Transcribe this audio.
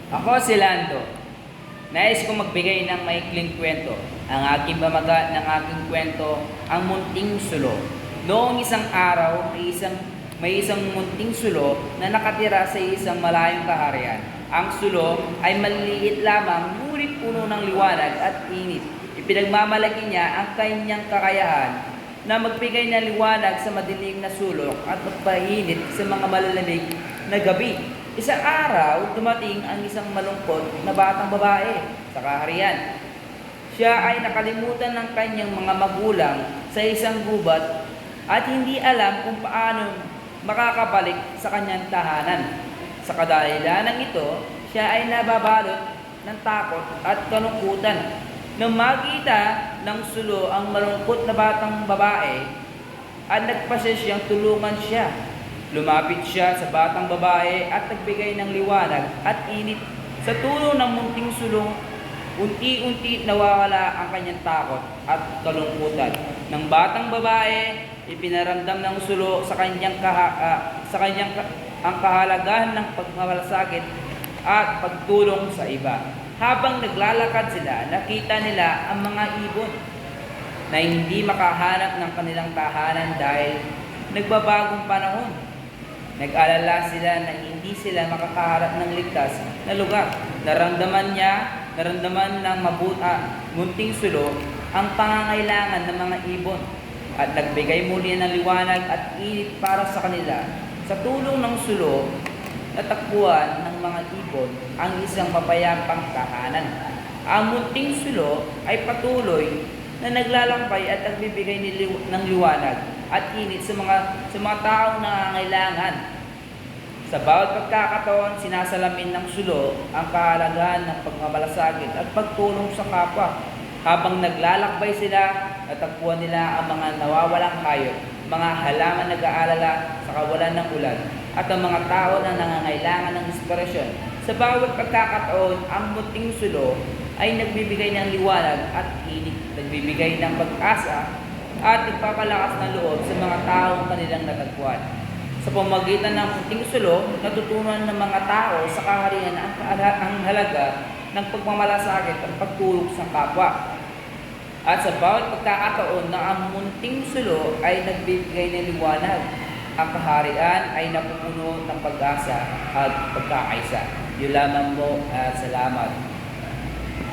Ako si Lando. Nais kong magbigay ng maikling kwento. Ang aking pamagat ng aking kwento, ang munting sulo. Noong isang araw, may isang munting sulo na nakatira sa isang malayong kaharian. Ang sulo ay maliit lamang, ngunit puno ng liwanag at init. Ipinagmamalaki niya ang kanyang kakayahan na magbigay ng liwanag sa madilim na sulok at magpainit sa mga malalamig na gabi. Isang araw, dumating ang isang malungkot na batang babae sa kaharian. Siya ay nakalimutan ng kanyang mga magulang sa isang gubat at hindi alam kung paano makakabalik sa kanyang tahanan. Sa kadahilanan ito, siya ay nababalot ng takot at kalungkutan. Nang makita ng sulo ang malungkot na batang babae, at nagpasya siyang tulungan siya. Lumapit siya sa batang babae at nagbigay ng liwanag at init. Sa tulong ng munting sulong, unti-unti nawawala ang kanyang takot at kalungkutan. Ng batang babae, ipinaramdam ng sulo sa kanyang ang kahalagahan ng pagmamalasakit at pagtulong sa iba. Habang naglalakad sila, nakita nila ang mga ibon na hindi makahanap ng kanilang tahanan dahil nagbabagong panahon. Nag-alala sila na hindi sila makakaharap ng ligtas na lugar. Naramdaman ng munting sulo ang pangangailangan ng mga ibon at nagbigay muli ng liwanag at init para sa kanila. Sa tulong ng sulo, natakbuhan ng mga ibon ang isang mapayapang tahanan. Ang munting sulo ay patuloy na naglalakbay at nagbibigay ng liwanag at init sa mga taong nangangailangan. Sa bawat pagkakataon, sinasalamin ng sulo ang kahalagahan ng pagmamalasakit at pagtulong sa kapwa. Habang naglalakbay sila, natakbuhan nila ang mga nawawalang hayop, mga halaman nag-aalala sa kawalan ng ulan, at ang mga tao na nangangailangan ng inspirasyon. Sa bawat pagkakataon, ang munting sulo ay nagbibigay ng liwanag at init, nagbibigay ng pag-asa at nagpapalakas ng loob sa mga taong kanilang natagpuan. Sa pamamagitan ng munting sulo, natutunan ng mga tao sa kaharian ang halaga ng pagmamalasakit at pagtulong sa kapwa. At sa bawat pagkakataon na ang munting sulo ay nagbibigay ng liwanag, ang kaharian ay napupuno ng pag-asa at pagkakaisa. Yun lamang mo at salamat.